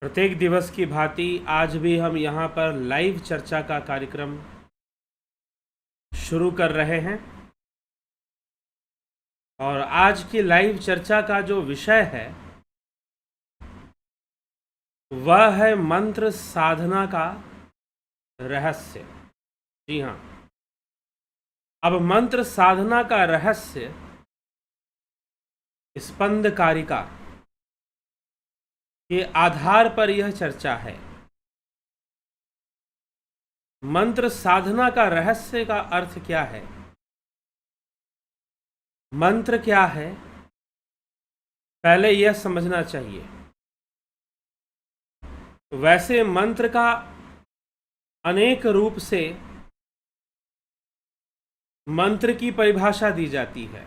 प्रत्येक दिवस की भांति आज भी हम यहाँ पर लाइव चर्चा का कार्यक्रम शुरू कर रहे हैं और आज की लाइव चर्चा का जो विषय है वह है मंत्र साधना का रहस्य। जी हाँ, अब मंत्र साधना का रहस्य स्पंद कारिका के आधार पर यह चर्चा है। मंत्र साधना का रहस्य का अर्थ क्या है, मंत्र क्या है, पहले यह समझना चाहिए। वैसे मंत्र का अनेक रूप से मंत्र की परिभाषा दी जाती है।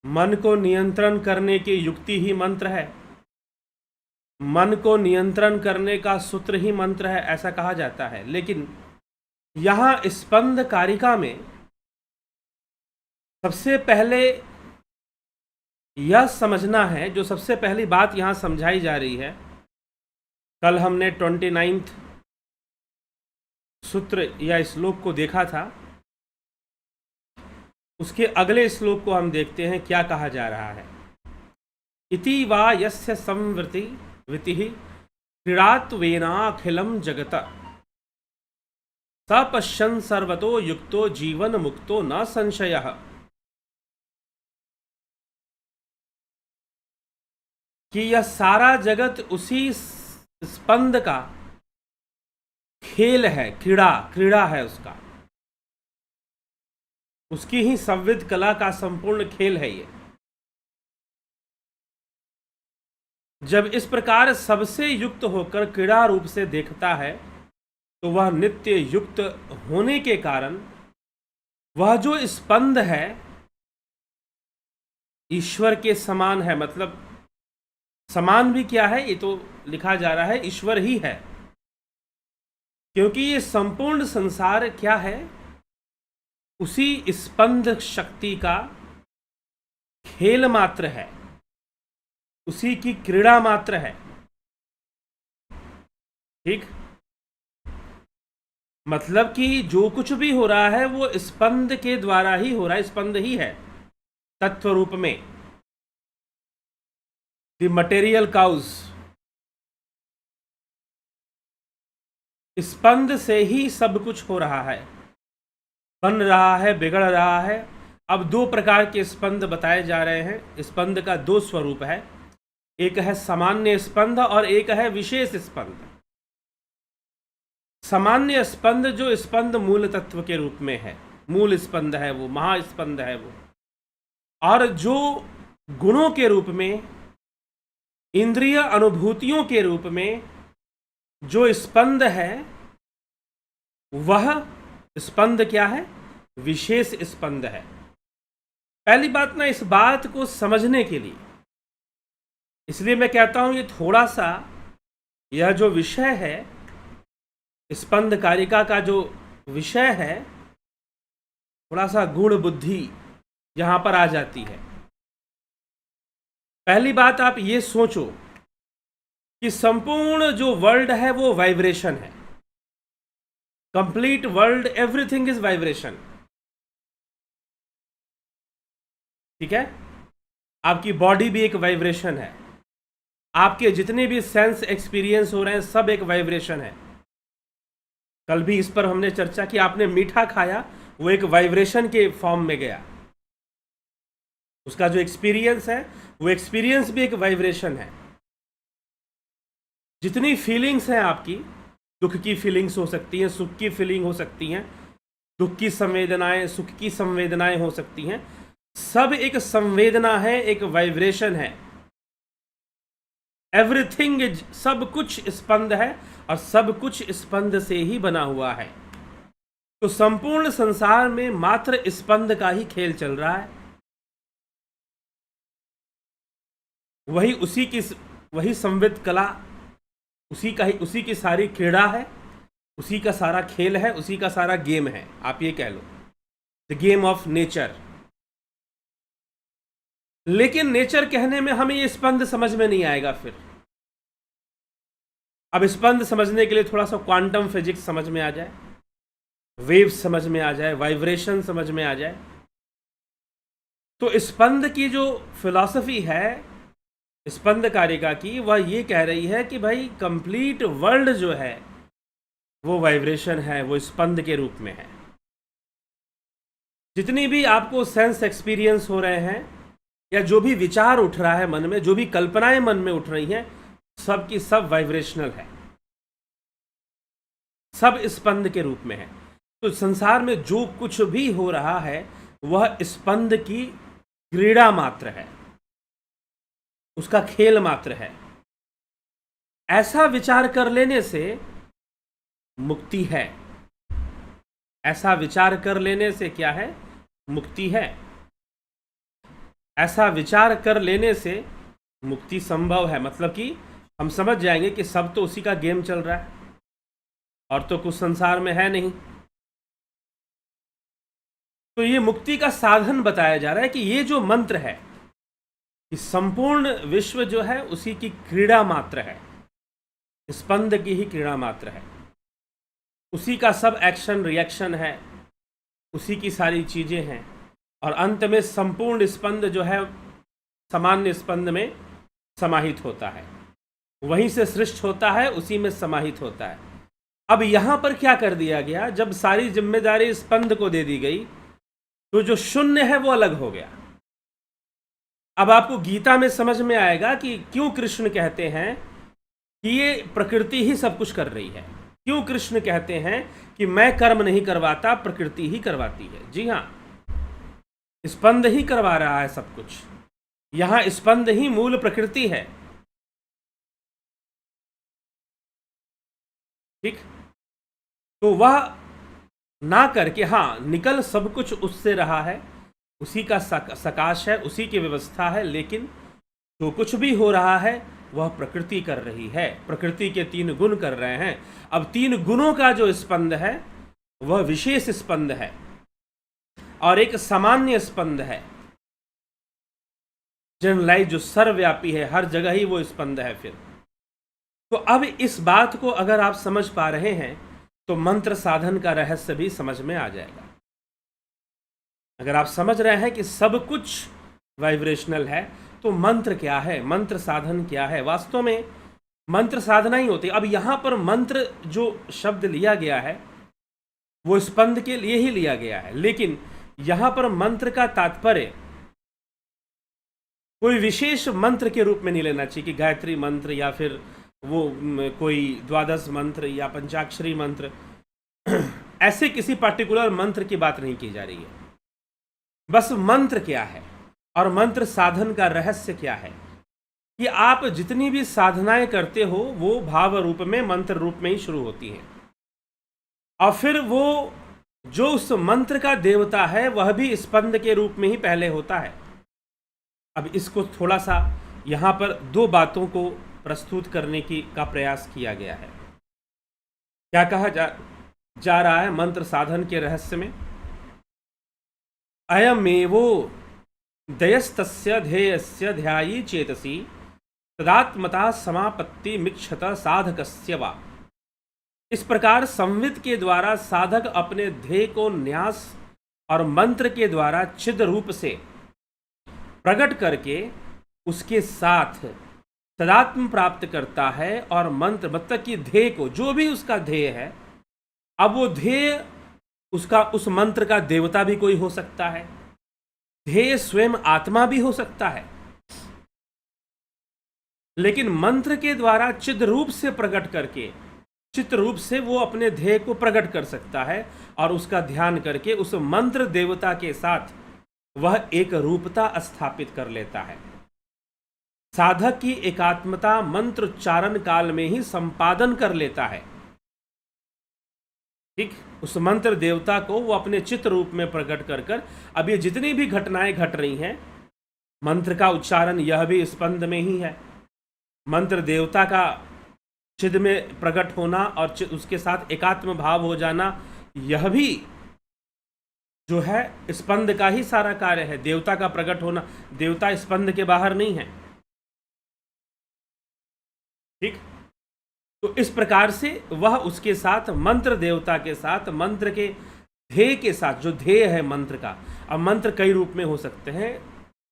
मन को नियंत्रण करने की युक्ति ही मंत्र है, मन को नियंत्रण करने का सूत्र ही मंत्र है, ऐसा कहा जाता है। लेकिन यहाँ स्पंद कारिका में सबसे पहले यह समझना है, जो सबसे पहली बात यहाँ समझाई जा रही है। कल हमने 29 सूत्र या श्लोक को देखा था, उसके अगले श्लोक को हम देखते हैं क्या कहा जा रहा है। इति वा यस्य संवृत्ति वितिः क्रीडात्वेनाखिलं जगत स पश्यन् सर्वतो युक्तो जीवन मुक्तो न संशयः। कि यह सारा जगत उसी स्पंद का खेल है, क्रीड़ा है उसका, उसकी ही संविद कला का संपूर्ण खेल है ये। जब इस प्रकार सबसे युक्त होकर क्रीड़ा रूप से देखता है तो वह नित्य युक्त होने के कारण वह जो स्पंद है ईश्वर के समान है। मतलब समान भी क्या है, ये तो लिखा जा रहा है ईश्वर ही है, क्योंकि ये संपूर्ण संसार क्या है, उसी स्पंद शक्ति का खेल मात्र है, उसी की क्रीड़ा मात्र है। ठीक, मतलब कि जो कुछ भी हो रहा है वो स्पंद के द्वारा ही हो रहा है, स्पंद ही है तत्व रूप में। द मटेरियल काउज, स्पंद से ही सब कुछ हो रहा है, बन रहा है, बिगड़ रहा है। अब दो प्रकार के स्पंद बताए जा रहे हैं। स्पंद का दो स्वरूप है, एक है सामान्य स्पंद और एक है विशेष स्पंद। सामान्य स्पंद जो स्पंद मूल तत्व के रूप में है, मूल स्पंद है वो, महास्पंद है वो। और जो गुणों के रूप में, इंद्रिय अनुभूतियों के रूप में जो स्पंद है वह स्पंद क्या है, विशेष स्पंद है। पहली बात ना, इस बात को समझने के लिए, इसलिए मैं कहता हूं ये थोड़ा सा, यह जो विषय है स्पंद कारिका का जो विषय है, थोड़ा सा गूढ़ बुद्धि यहां पर आ जाती है। पहली बात आप ये सोचो कि संपूर्ण जो वर्ल्ड है वो वाइब्रेशन है। Complete world, everything is vibration. ठीक है, आपकी बॉडी भी एक वाइब्रेशन है, आपके जितने भी सेंस एक्सपीरियंस हो रहे हैं सब एक वाइब्रेशन है। कल भी इस पर हमने चर्चा की, आपने मीठा खाया वो एक वाइब्रेशन के फॉर्म में गया, उसका जो एक्सपीरियंस है वो एक्सपीरियंस भी एक वाइब्रेशन है। जितनी फीलिंग्स हैं आपकी, दुख की फीलिंग्स हो सकती हैं, सुख की फीलिंग हो सकती हैं, दुख की संवेदनाएं, सुख की संवेदनाएं हो सकती हैं, सब एक संवेदना है, एक वाइब्रेशन है। एवरीथिंग इज, सब कुछ स्पंद है और सब कुछ स्पंद से ही बना हुआ है। तो संपूर्ण संसार में मात्र स्पंद का ही खेल चल रहा है। वही संविद कला, उसी की सारी क्रीड़ा है, उसी का सारा खेल है, उसी का सारा गेम है। आप ये कह लो द गेम ऑफ नेचर। लेकिन नेचर कहने में हमें ये स्पंद समझ में नहीं आएगा। फिर अब स्पंद समझने के लिए थोड़ा सा क्वांटम फिजिक्स समझ में आ जाए, वेव समझ में आ जाए, वाइब्रेशन समझ में आ जाए, तो स्पंद की जो फिलॉसफी है स्पंद कारिका की, वह ये कह रही है कि भाई कंप्लीट वर्ल्ड जो है वो वाइब्रेशन है, वो स्पंद के रूप में है। जितनी भी आपको सेंस एक्सपीरियंस हो रहे हैं या जो भी विचार उठ रहा है मन में, जो भी कल्पनाएं मन में उठ रही हैं, सब की सब वाइब्रेशनल है, सब स्पंद के रूप में है। तो संसार में जो कुछ भी हो रहा है वह स्पंद की क्रीड़ा मात्र है, उसका खेल मात्र है। ऐसा विचार कर लेने से मुक्ति है। ऐसा विचार कर लेने से क्या है? मुक्ति है। ऐसा विचार कर लेने से मुक्ति संभव है। मतलब कि हम समझ जाएंगे कि सब तो उसी का गेम चल रहा है और तो कुछ संसार में है नहीं। तो ये मुक्ति का साधन बताया जा रहा है कि ये जो मंत्र है कि संपूर्ण विश्व जो है उसी की क्रीड़ा मात्र है, स्पंद की ही क्रीड़ा मात्र है, उसी का सब एक्शन रिएक्शन है, उसी की सारी चीज़ें हैं और अंत में संपूर्ण स्पंद जो है सामान्य स्पंद में समाहित होता है, वहीं से सृष्ट होता है, उसी में समाहित होता है। अब यहाँ पर क्या कर दिया गया, जब सारी जिम्मेदारी स्पंद को दे दी गई तो जो शून्य है वो अलग हो गया। अब आपको गीता में समझ में आएगा कि क्यों कृष्ण कहते हैं कि ये प्रकृति ही सब कुछ कर रही है। क्यों कृष्ण कहते हैं कि मैं कर्म नहीं करवाता, प्रकृति ही करवाती है। जी हाँ, स्पंद ही करवा रहा है सब कुछ। यहां स्पंद ही मूल प्रकृति है। ठीक, तो वह ना करके हाँ निकल सब कुछ उससे रहा है, उसी का सकाश है, उसी की व्यवस्था है, लेकिन जो कुछ भी हो रहा है वह प्रकृति कर रही है। प्रकृति के 3 गुण कर रहे हैं। अब 3 गुणों का जो स्पंद है वह विशेष स्पंद है और एक सामान्य स्पंद है, जनरलाइज, जो सर्वव्यापी है, हर जगह ही वो स्पंद है। फिर तो अब इस बात को अगर आप समझ पा रहे हैं तो मंत्र साधन का रहस्य भी समझ में आ जाएगा। अगर आप समझ रहे हैं कि सब कुछ वाइब्रेशनल है तो मंत्र क्या है, मंत्र साधन क्या है। वास्तव में मंत्र साधना ही होती है। अब यहाँ पर मंत्र जो शब्द लिया गया है वो स्पंद के लिए ही लिया गया है, लेकिन यहाँ पर मंत्र का तात्पर्य कोई विशेष मंत्र के रूप में नहीं लेना चाहिए कि गायत्री मंत्र या फिर वो कोई द्वादश मंत्र या पंचाक्षरी मंत्र। ऐसे किसी पार्टिकुलर मंत्र की बात नहीं की जा रही है। बस मंत्र क्या है और मंत्र साधन का रहस्य क्या है कि आप जितनी भी साधनाएं करते हो वो भाव रूप में, मंत्र रूप में ही शुरू होती हैं और फिर वो जो उस मंत्र का देवता है वह भी स्पंद के रूप में ही पहले होता है। अब इसको थोड़ा सा यहाँ पर 2 बातों को प्रस्तुत करने का प्रयास किया गया है। क्या कहा जा रहा है मंत्र साधन के रहस्य में? अयमेवो दयस्तस्य ध्येयस्य ध्यायी चेतसी तदात्मता समापत्ति मिक्षत साधकस्य वा। इस प्रकार संवित के द्वारा साधक अपने ध्येय को न्यास और मंत्र के द्वारा छिद्र रूप से प्रकट करके उसके साथ तदात्म प्राप्त करता है। और मंत्र मतलब कि ध्येय को, जो भी उसका ध्येय है, अब वो ध्येय उसका, उस मंत्र का देवता भी कोई हो सकता है, ध्येय स्वयं आत्मा भी हो सकता है, लेकिन मंत्र के द्वारा चिद रूप से प्रकट करके, चित्त रूप से वो अपने ध्येय को प्रकट कर सकता है और उसका ध्यान करके उस मंत्र देवता के साथ वह एक रूपता स्थापित कर लेता है। साधक की एकात्मता मंत्र उच्चारण काल में ही संपादन कर लेता है। ठीक, उस मंत्र देवता को वो अपने चित्त रूप में प्रकट कर कर, अब ये जितनी भी घटनाएं घट रही हैं, मंत्र का उच्चारण यह भी स्पंद में ही है, मंत्र देवता का चिद में प्रकट होना और उसके साथ एकात्म भाव हो जाना, यह भी जो है स्पंद का ही सारा कार्य है। देवता का प्रकट होना, देवता स्पंद के बाहर नहीं है। ठीक, तो इस प्रकार से वह उसके साथ मंत्र देवता के साथ मंत्र के ध्येय के साथ, जो ध्येय है मंत्र का, अब मंत्र कई रूप में हो सकते हैं,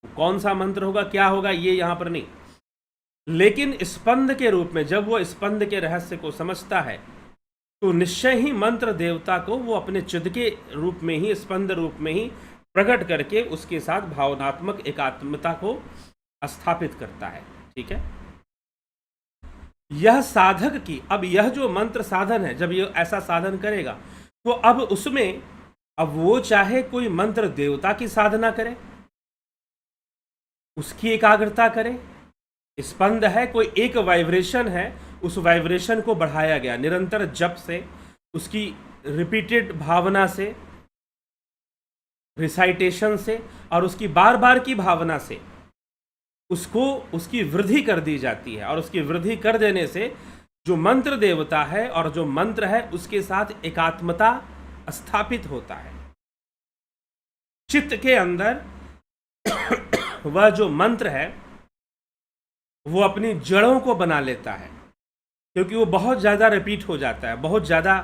कौन सा मंत्र होगा क्या होगा ये यहाँ पर नहीं, लेकिन स्पंद के रूप में जब वो स्पंद के रहस्य को समझता है तो निश्चय ही मंत्र देवता को वो अपने चिद के रूप में ही, स्पंद रूप में ही प्रकट करके उसके साथ भावनात्मक एकात्मता को स्थापित करता है। ठीक है, यह साधक की, अब यह जो मंत्र साधन है, जब ये ऐसा साधन करेगा तो अब उसमें, अब वो चाहे कोई मंत्र देवता की साधना करे, उसकी एकाग्रता करे, स्पंद है, कोई एक वाइब्रेशन है, उस वाइब्रेशन को बढ़ाया गया निरंतर जप से, उसकी रिपीटेड भावना से, रिसाइटेशन से और उसकी बार बार की भावना से उसको, उसकी वृद्धि कर दी जाती है, और उसकी वृद्धि कर देने से जो मंत्र देवता है और जो मंत्र है उसके साथ एकात्मता स्थापित होता है। चित्त के अंदर वह जो मंत्र है वो अपनी जड़ों को बना लेता है, क्योंकि वो बहुत ज़्यादा रिपीट हो जाता है, बहुत ज़्यादा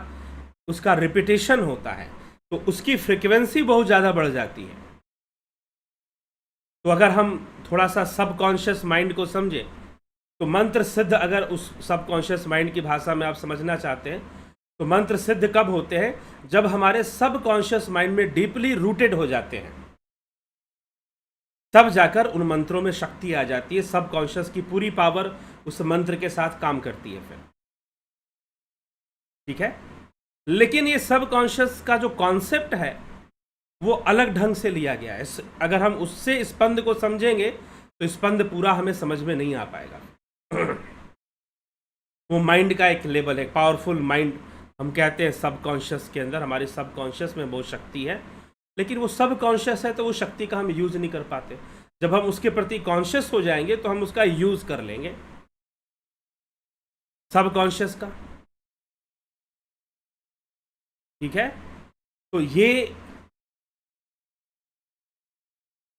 उसका रिपीटेशन होता है, तो उसकी फ्रिक्वेंसी बहुत ज़्यादा बढ़ जाती है। तो अगर हम थोड़ा सा सबकॉन्शियस माइंड को समझे तो मंत्र सिद्ध, अगर उस सबकॉन्शियस माइंड की भाषा में आप समझना चाहते हैं तो मंत्र सिद्ध कब होते हैं, जब हमारे सबकॉन्शियस माइंड में डीपली रूटेड हो जाते हैं, तब जाकर उन मंत्रों में शक्ति आ जाती है, सबकॉन्शियस की पूरी पावर उस मंत्र के साथ काम करती है फिर। ठीक है, लेकिन ये सबकॉन्शियस का जो कॉन्सेप्ट है वो अलग ढंग से लिया गया है। अगर हम उससे स्पंद को समझेंगे तो स्पंद पूरा हमें समझ में नहीं आ पाएगा। वो माइंड का एक लेवल है, पावरफुल माइंड हम कहते हैं सबकॉन्शियस के अंदर, हमारे सबकॉन्शियस में बहुत शक्ति है, लेकिन वो सबकॉन्शियस है तो वो शक्ति का हम यूज नहीं कर पाते। जब हम उसके प्रति कॉन्शियस हो जाएंगे तो हम उसका यूज कर लेंगे, सबकॉन्शियस का। ठीक है, तो ये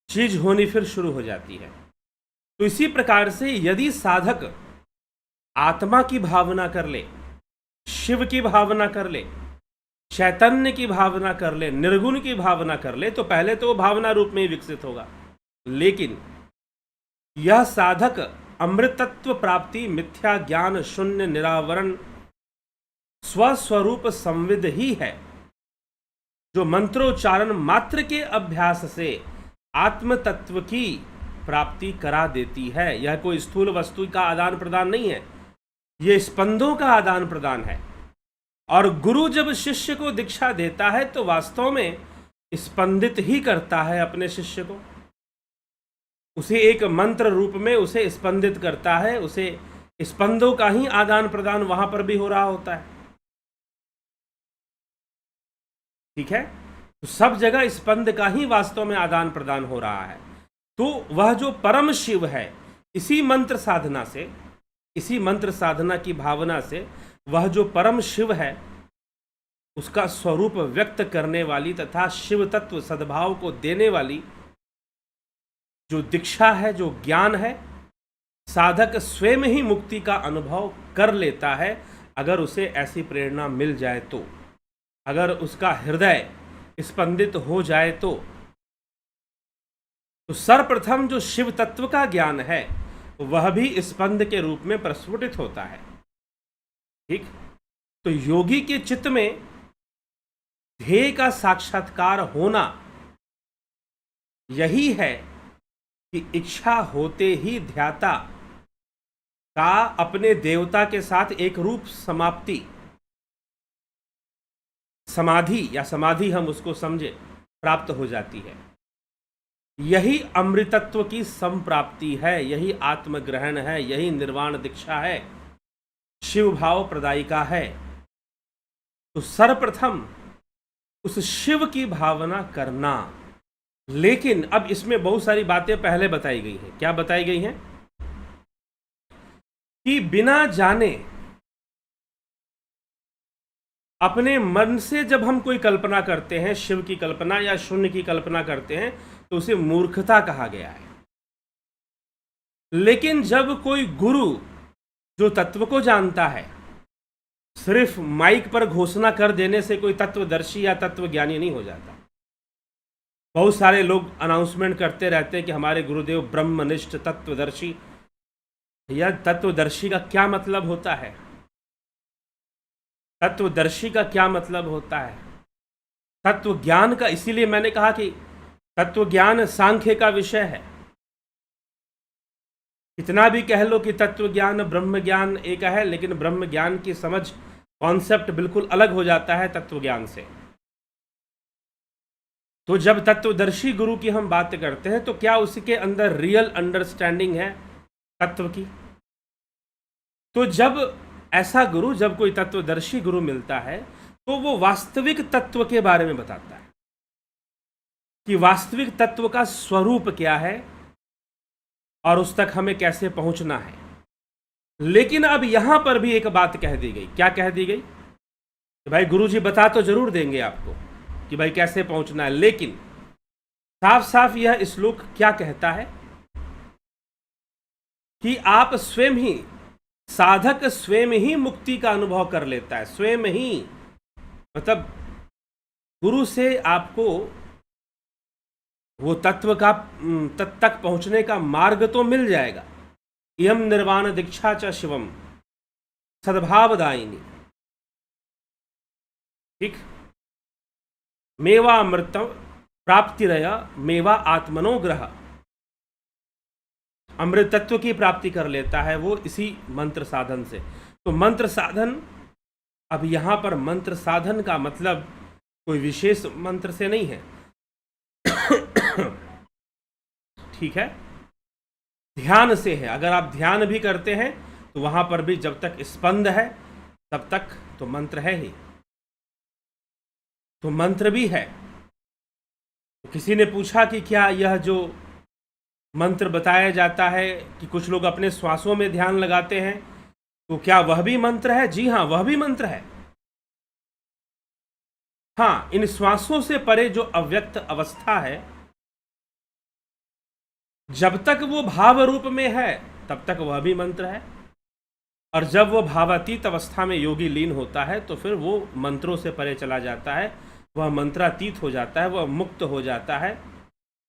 चीज होनी फिर शुरू हो जाती है। तो इसी प्रकार से यदि साधक आत्मा की भावना कर ले, शिव की भावना कर ले, चैतन्य की भावना कर ले, निर्गुण की भावना कर ले, तो पहले तो वो भावना रूप में ही विकसित होगा, लेकिन यह साधक अमृतत्व प्राप्ति, मिथ्या ज्ञान शून्य निरावरण स्वस्वरूप संविद ही है, जो मंत्रोच्चारण मात्र के अभ्यास से आत्म तत्व की प्राप्ति करा देती है। यह कोई स्थूल वस्तु का आदान प्रदान नहीं है, यह स्पंदों का आदान प्रदान है। और गुरु जब शिष्य को दीक्षा देता है तो वास्तव में स्पंदित ही करता है अपने शिष्य को, उसे एक मंत्र रूप में उसे स्पंदित करता है, उसे स्पंदों का ही आदान प्रदान वहां पर भी हो रहा होता है। ठीक है, तो सब जगह स्पंद का ही वास्तव में आदान प्रदान हो रहा है। तो वह जो परम शिव है, इसी मंत्र साधना से, इसी मंत्र साधना की भावना से वह जो परम शिव है उसका स्वरूप व्यक्त करने वाली तथा शिव तत्व सद्भाव को देने वाली जो दीक्षा है, जो ज्ञान है, साधक स्वयं ही मुक्ति का अनुभव कर लेता है अगर उसे ऐसी प्रेरणा मिल जाए तो, अगर उसका हृदय स्पंदित हो जाए तो सर्वप्रथम जो शिव तत्व का ज्ञान है वह भी स्पंद के रूप में प्रस्फुटित होता है। ठीक, तो योगी के चित्त में ध्येय का साक्षात्कार होना यही है कि इच्छा होते ही ध्याता का अपने देवता के साथ एक रूप समाप्ति, समाधि या समाधि हम उसको समझे, प्राप्त हो जाती है। यही अमृतत्व की संप्राप्ति है, यही आत्मग्रहण है, यही निर्वाण दीक्षा है, शिव भाव प्रदायिका है। तो सर्वप्रथम उस शिव की भावना करना। लेकिन अब इसमें बहुत सारी बातें पहले बताई गई हैं। क्या बताई गई हैं? कि बिना जाने अपने मन से जब हम कोई कल्पना करते हैं, शिव की कल्पना या शून्य की कल्पना करते हैं, तो उसे मूर्खता कहा गया है। लेकिन जब कोई गुरु जो तत्व को जानता है, सिर्फ माइक पर घोषणा कर देने से कोई तत्वदर्शी या तत्वज्ञानी नहीं हो जाता। बहुत सारे लोग अनाउंसमेंट करते रहते हैं कि हमारे गुरुदेव ब्रह्मनिष्ठ तत्वदर्शी। यह तत्वदर्शी का क्या मतलब होता है? तत्वदर्शी का क्या मतलब होता है? तत्व ज्ञान का, इसीलिए मैंने कहा कि तत्व ज्ञान सांख्य का विषय है। कितना भी कह लो कि तत्व ज्ञान ब्रह्म ज्ञान एक है, लेकिन ब्रह्म ज्ञान की समझ, कॉन्सेप्ट बिल्कुल अलग हो जाता है तत्व ज्ञान से। तो जब तत्वदर्शी गुरु की हम बात करते हैं तो क्या उसके अंदर रियल अंडरस्टैंडिंग है तत्व की? तो जब ऐसा गुरु, जब कोई तत्वदर्शी गुरु मिलता है तो वो वास्तविक तत्व के बारे में बताता है कि वास्तविक तत्व का स्वरूप क्या है और उस तक हमें कैसे पहुंचना है। लेकिन अब यहां पर भी एक बात कह दी गई। क्या कह दी गई? कि भाई गुरुजी बता तो जरूर देंगे आपको कि भाई कैसे पहुंचना है, लेकिन साफ साफ यह श्लोक क्या कहता है कि आप स्वयं ही, साधक स्वयं ही मुक्ति का अनुभव कर लेता है। स्वयं ही मतलब गुरु से आपको वो तत्व का तक पहुंचने का मार्ग तो मिल जाएगा। इयम निर्वाण दीक्षा च शिवम सद्भावदायिनी। ठीक, मेवा अमृतम प्राप्तिरय मेवा आत्मनोग्रह। अमृत तत्व की प्राप्ति कर लेता है वो इसी मंत्र साधन से। तो मंत्र साधन, अब यहां पर मंत्र साधन का मतलब कोई विशेष मंत्र से नहीं है। ठीक है, ध्यान से है। अगर आप ध्यान भी करते हैं तो वहां पर भी जब तक स्पंद है तब तक तो मंत्र है ही, तो मंत्र भी है। तो किसी ने पूछा कि क्या यह जो मंत्र बताया जाता है कि कुछ लोग अपने श्वासों में ध्यान लगाते हैं, तो क्या वह भी मंत्र है? जी हाँ, वह भी मंत्र है। हाँ, इन श्वासों से परे जो अव्यक्त अवस्था है, जब तक वो भाव रूप में है तब तक वह भी मंत्र है, और जब वो भावातीत अवस्था में योगी लीन होता है तो फिर वो मंत्रों से परे चला जाता है, वह मंत्रातीत हो जाता है, वह मुक्त हो जाता है,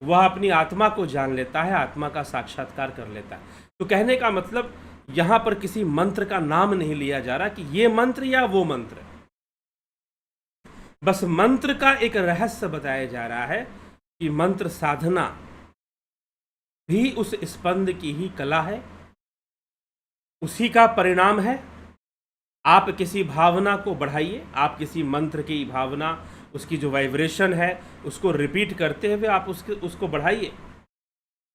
वह अपनी आत्मा को जान लेता है, आत्मा का साक्षात्कार कर लेता है। तो कहने का मतलब यहां पर किसी मंत्र का नाम नहीं लिया जा रहा कि ये मंत्र या वो मंत्र, बस मंत्र का एक रहस्य बताया जा रहा है कि मंत्र साधना भी उस स्पंद की ही कला है, उसी का परिणाम है। आप किसी भावना को बढ़ाइए, आप किसी मंत्र की भावना, उसकी जो वाइब्रेशन है उसको रिपीट करते हुए आप उसको बढ़ाइए,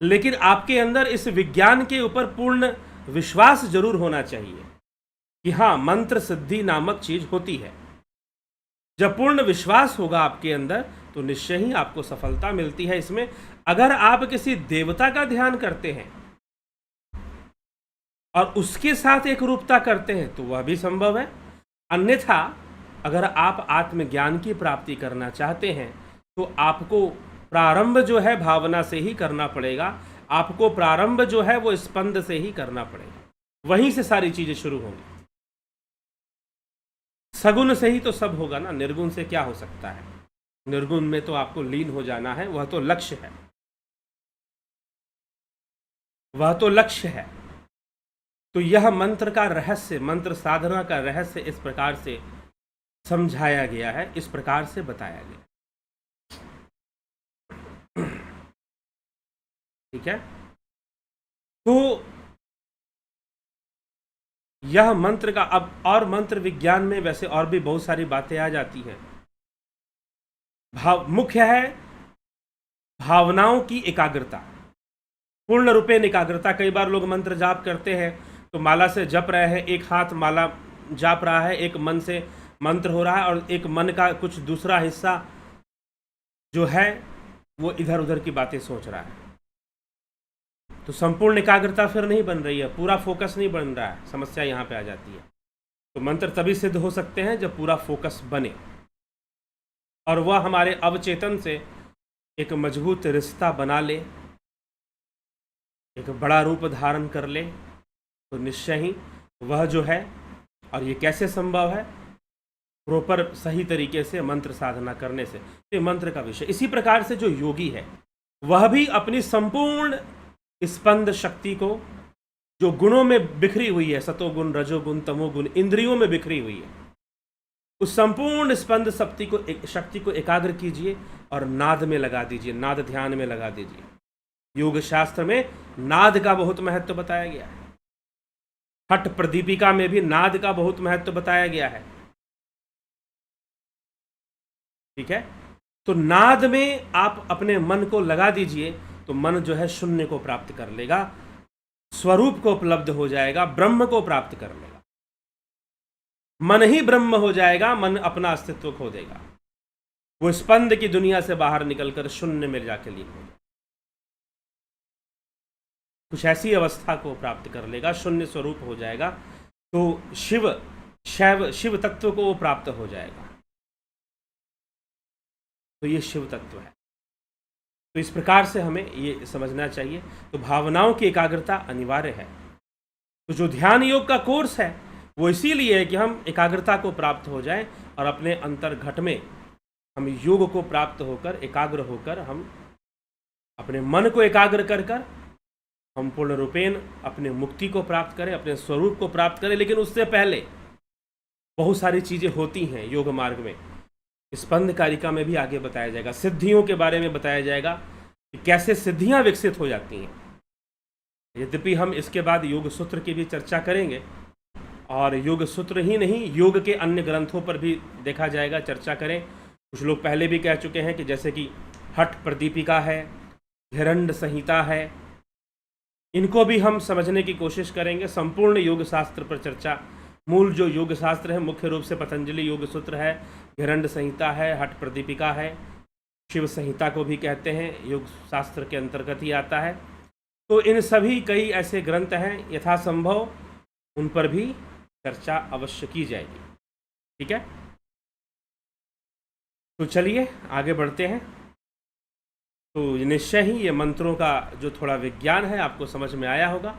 लेकिन आपके अंदर इस विज्ञान के ऊपर पूर्ण विश्वास जरूर होना चाहिए कि हाँ, मंत्र सिद्धि नामक चीज होती है। जब पूर्ण विश्वास होगा आपके अंदर तो निश्चय ही आपको सफलता मिलती है इसमें। अगर आप किसी देवता का ध्यान करते हैं और उसके साथ एक रूपता करते हैं तो वह भी संभव है। अन्यथा अगर आप आत्मज्ञान की प्राप्ति करना चाहते हैं तो आपको प्रारंभ जो है भावना से ही करना पड़ेगा, आपको प्रारंभ जो है वो स्पंद से ही करना पड़ेगा, वहीं से सारी चीजें शुरू होंगी। सगुण से ही तो सब होगा ना, निर्गुण से क्या हो सकता है? निर्गुण में तो आपको लीन हो जाना है, वह तो लक्ष्य है, वह तो लक्ष्य है। तो यह मंत्र का रहस्य, मंत्र साधना का रहस्य इस प्रकार से समझाया गया है, इस प्रकार से बताया गया। ठीक है, तो यह मंत्र का, अब और मंत्र विज्ञान में वैसे और भी बहुत सारी बातें आ जाती हैं। मुख्य है भावनाओं की एकाग्रता, पूर्ण रूपेण एकाग्रता। कई बार लोग मंत्र जाप करते हैं तो माला से जप रहे हैं, एक हाथ माला जाप रहा है, एक मन से मंत्र हो रहा है, और एक मन का कुछ दूसरा हिस्सा जो है वो इधर उधर की बातें सोच रहा है। तो संपूर्ण एकाग्रता फिर नहीं बन रही है, पूरा फोकस नहीं बन रहा है, समस्या यहाँ पे आ जाती है। तो मंत्र तभी सिद्ध हो सकते हैं जब पूरा फोकस बने और वह हमारे अवचेतन से एक मजबूत रिश्ता बना ले, एक बड़ा रूप धारण कर ले, तो निश्चय ही वह जो है और ये कैसे संभव है? प्रॉपर सही तरीके से मंत्र साधना करने से। ये मंत्र का विषय। इसी प्रकार से जो योगी है वह भी अपनी संपूर्ण स्पंद शक्ति को, जो गुणों में बिखरी हुई है, सतोगुण, रजोगुण, तमोगुण, इंद्रियों में बिखरी हुई है, उस संपूर्ण स्पंद शक्ति को एकाग्र कीजिए और नाद में लगा दीजिए, नाद ध्यान में लगा दीजिए। योग शास्त्र में नाद का बहुत महत्व बताया गया है। हठ प्रदीपिका में भी नाद का बहुत महत्व बताया गया है। ठीक है, तो नाद में आप अपने मन को लगा दीजिए तो मन जो है शून्य को प्राप्त कर लेगा, स्वरूप को उपलब्ध हो जाएगा, ब्रह्म को प्राप्त कर लेगा। मन ही ब्रह्म हो जाएगा, मन अपना अस्तित्व खो देगा, वो स्पंद की दुनिया से बाहर निकलकर शून्य में जाके लीन हो जाएगा, कुछ ऐसी अवस्था को प्राप्त कर लेगा, शून्य स्वरूप हो जाएगा। तो शिव तत्व को वो प्राप्त हो जाएगा। तो ये शिव तत्व है। तो इस प्रकार से हमें ये समझना चाहिए। तो भावनाओं की एकाग्रता अनिवार्य है। तो जो ध्यान योग का कोर्स है वो इसीलिए है कि हम एकाग्रता को प्राप्त हो जाएं और अपने अंतर्घट में हम योग को प्राप्त होकर, एकाग्र होकर, हम अपने मन को एकाग्र कर कर हम पूर्ण रूपेण अपने मुक्ति को प्राप्त करें, अपने स्वरूप को प्राप्त करें। लेकिन उससे पहले बहुत सारी चीज़ें होती हैं योग मार्ग में। स्पंद कारिका में भी आगे बताया जाएगा, सिद्धियों के बारे में बताया जाएगा कि कैसे सिद्धियां विकसित हो जाती हैं। यद्यपि हम इसके बाद योग सूत्र की भी चर्चा करेंगे और योग सूत्र ही नहीं, योग के अन्य ग्रंथों पर भी देखा जाएगा, चर्चा करें। कुछ लोग पहले भी कह चुके हैं कि जैसे कि हठ प्रदीपिका है, हिरण्य संहिता है, इनको भी हम समझने की कोशिश करेंगे। संपूर्ण योग शास्त्र पर चर्चा, मूल जो योग शास्त्र है मुख्य रूप से पतंजलि योग सूत्र है, हिरण्य संहिता है, हठ प्रदीपिका है, शिव संहिता को भी कहते हैं, योग शास्त्र के अंतर्गत ही आता है। तो इन सभी कई ऐसे ग्रंथ हैं, यथासंभव उन पर भी चर्चा अवश्य की जाएगी। ठीक है, तो चलिए आगे बढ़ते हैं। तो निश्चय ही ये मंत्रों का जो थोड़ा विज्ञान है आपको समझ में आया होगा,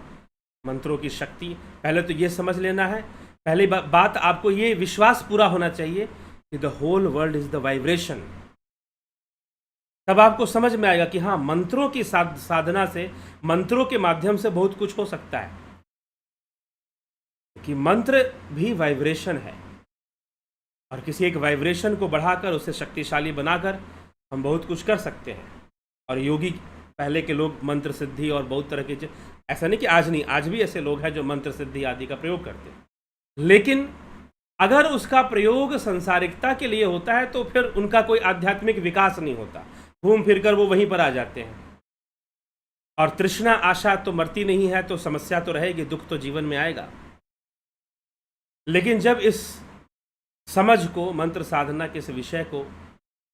मंत्रों की शक्ति। पहले तो ये समझ लेना है, पहली बात आपको ये विश्वास पूरा होना चाहिए कि the whole world is the vibration. तब आपको समझ में आएगा कि हाँ, मंत्रों की साधना से, मंत्रों के माध्यम से बहुत कुछ हो सकता है, कि मंत्र भी वाइब्रेशन है और किसी एक वाइब्रेशन को बढ़ाकर उसे शक्तिशाली बनाकर हम बहुत कुछ कर सकते हैं। और योगी पहले के लोग मंत्र सिद्धि और बहुत तरह के, ऐसा नहीं कि आज नहीं, आज भी ऐसे लोग हैं जो मंत्र सिद्धि आदि का प्रयोग करते हैं, लेकिन अगर उसका प्रयोग संसारिकता के लिए होता है तो फिर उनका कोई आध्यात्मिक विकास नहीं होता, घूम फिर कर वो वहीं पर आ जाते हैं। और तृष्णा आशा तो मरती नहीं है, तो समस्या तो रहेगी, दुख तो जीवन में आएगा। लेकिन जब इस समझ को, मंत्र साधना के इस विषय को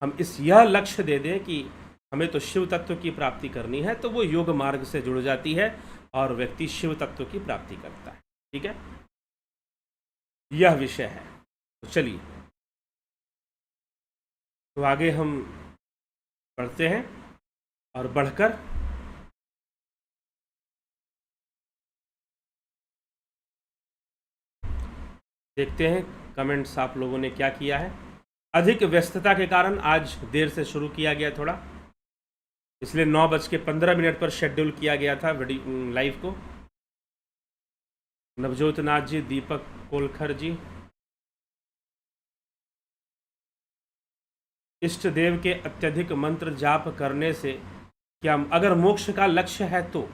हम यह लक्ष्य दे दें कि हमें तो शिव तत्व की प्राप्ति करनी है, तो वो योग मार्ग से जुड़ जाती है और व्यक्ति शिव तत्व की प्राप्ति करता है। ठीक है, यह विषय है। तो चलिए, तो आगे हम बढ़ते हैं और बढ़कर देखते हैं कमेंट्स आप लोगों ने क्या किया है। अधिक व्यस्तता के कारण आज देर से शुरू किया गया थोड़ा, इसलिए 9:15 पर शेड्यूल किया गया था लाइव को। नवजोत नाथ जी, दीपक कोलखर जी, इष्ट देव के अत्यधिक मंत्र जाप करने से क्या, अगर मोक्ष का लक्ष्य है तो,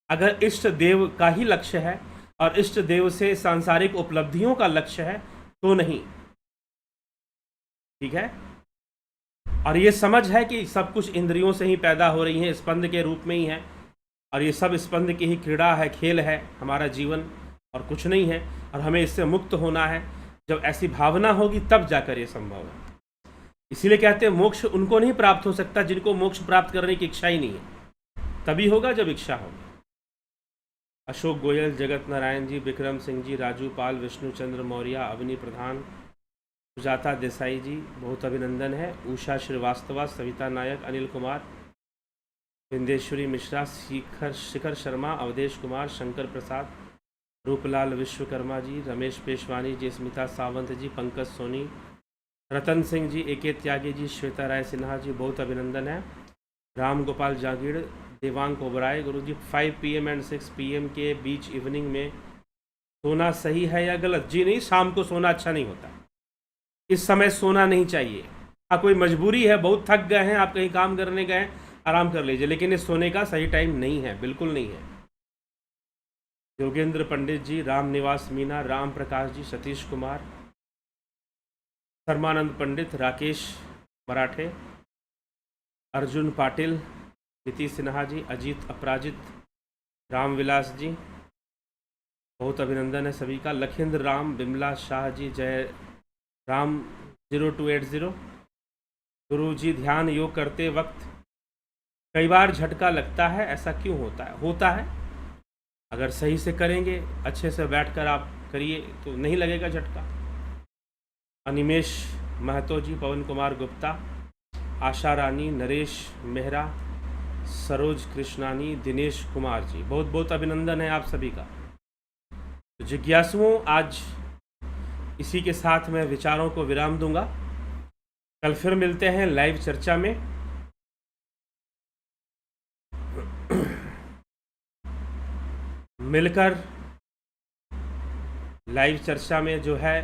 अगर इष्ट देव का ही लक्ष्य है और इष्ट देव से सांसारिक उपलब्धियों का लक्ष्य है तो नहीं। ठीक है, और ये समझ है कि सब कुछ इंद्रियों से ही पैदा हो रही हैं, स्पंद के रूप में ही है, और ये सब स्पंद की ही क्रीड़ा है, खेल है हमारा जीवन, और कुछ नहीं है, और हमें इससे मुक्त होना है। जब ऐसी भावना होगी तब जाकर ये संभव है। इसीलिए कहते हैं मोक्ष उनको नहीं प्राप्त हो सकता जिनको मोक्ष प्राप्त करने की इच्छा ही नहीं है, तभी होगा जब इच्छा होगी। अशोक गोयल, जगत नारायण जी, विक्रम सिंह जी, राजू पाल, विष्णुचंद्र मौर्य, अवनी प्रधान, सुजाता देसाई जी, बहुत अभिनंदन है। उषा श्रीवास्तवा, सविता नायक, अनिल कुमार, विंदेश्वरी मिश्रा, शिखर शर्मा, अवधेश कुमार, शंकर प्रसाद, रूपलाल विश्वकर्मा जी, रमेश पेशवानी जी, स्मिता सावंत जी, पंकज सोनी, रतन सिंह जी, AK त्यागी जी, श्वेता राय सिन्हा जी, बहुत अभिनंदन है। राम गोपाल जागीड़, देवांग ओबराय, गुरु जी 5 PM एंड 6 PM के बीच इवनिंग में सोना सही है या गलत? जी नहीं, शाम को सोना अच्छा नहीं होता, इस समय सोना नहीं चाहिए। हाँ, कोई मजबूरी है, बहुत थक गए हैं, आप कहीं काम करने गए, आराम कर लीजिए, लेकिन ये सोने का सही टाइम नहीं है, बिल्कुल नहीं है। योगेंद्र पंडित जी, राम निवास मीना, राम प्रकाश जी, सतीश कुमार, शर्मानंद पंडित, राकेश मराठे, अर्जुन पाटिल, नीति सिन्हा जी, अजीत अपराजित, रामविलास जी, बहुत अभिनंदन है सभी का। लखिंद्र राम, बिमला शाह जी, जय राम 0280, गुरु जी ध्यान योग करते वक्त कई बार झटका लगता है, ऐसा क्यों होता है? होता है, अगर सही से करेंगे, अच्छे से बैठकर आप करिए तो नहीं लगेगा झटका। अनिमेश महतो जी, पवन कुमार गुप्ता, आशा रानी, नरेश मेहरा, सरोज कृष्णानी, दिनेश कुमार जी, बहुत बहुत अभिनंदन है आप सभी का। तो जिज्ञासुओं, आज इसी के साथ मैं विचारों को विराम दूंगा। कल फिर मिलते हैं लाइव चर्चा में। मिलकर लाइव चर्चा में जो है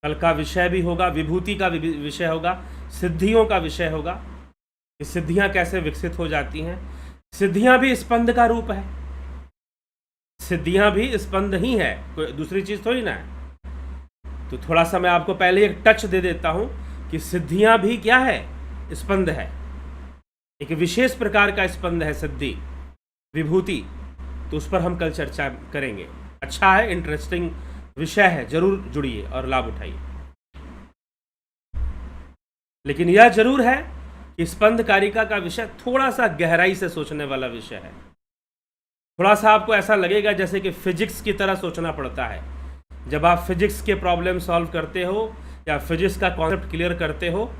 कल का विषय भी होगा, विभूति का विषय होगा, सिद्धियों का विषय होगा कि सिद्धियां कैसे विकसित हो जाती हैं। सिद्धियां भी स्पंद का रूप है, सिद्धियां भी स्पंद ही है, कोई दूसरी चीज थोड़ी ना है। तो थोड़ा सा मैं आपको पहले एक टच दे देता हूं कि सिद्धियां भी क्या है? स्पंद है, एक विशेष प्रकार का स्पंद है सिद्धि, विभूति। तो उस पर हम कल चर्चा करेंगे। अच्छा है, इंटरेस्टिंग विषय है, जरूर जुड़िए और लाभ उठाइए। लेकिन यह जरूर है कि स्पंद कारिका का विषय थोड़ा सा गहराई से सोचने वाला विषय है। थोड़ा सा आपको ऐसा लगेगा जैसे कि फिजिक्स की तरह सोचना पड़ता है। जब आप फिजिक्स के प्रॉब्लम सॉल्व करते हो या फिजिक्स का कॉन्सेप्ट क्लियर करते हो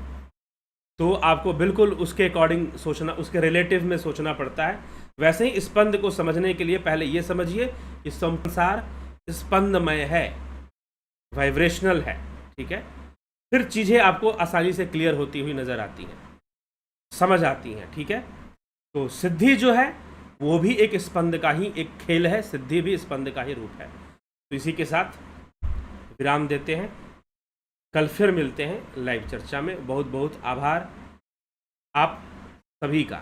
तो आपको बिल्कुल उसके अकॉर्डिंग सोचना, उसके रिलेटिव में सोचना पड़ता है। वैसे ही स्पंद को समझने के लिए पहले ये समझिए कि संसार स्पंदमय है, वाइब्रेशनल है, ठीक है। फिर चीज़ें आपको आसानी से क्लियर होती हुई नज़र आती हैं, समझ आती हैं, ठीक है। तो सिद्धि जो है वो भी एक स्पंद का ही एक खेल है, सिद्धि भी स्पंद का ही रूप है। तो इसी के साथ विराम देते हैं, कल फिर मिलते हैं लाइव चर्चा में। बहुत बहुत आभार आप सभी का।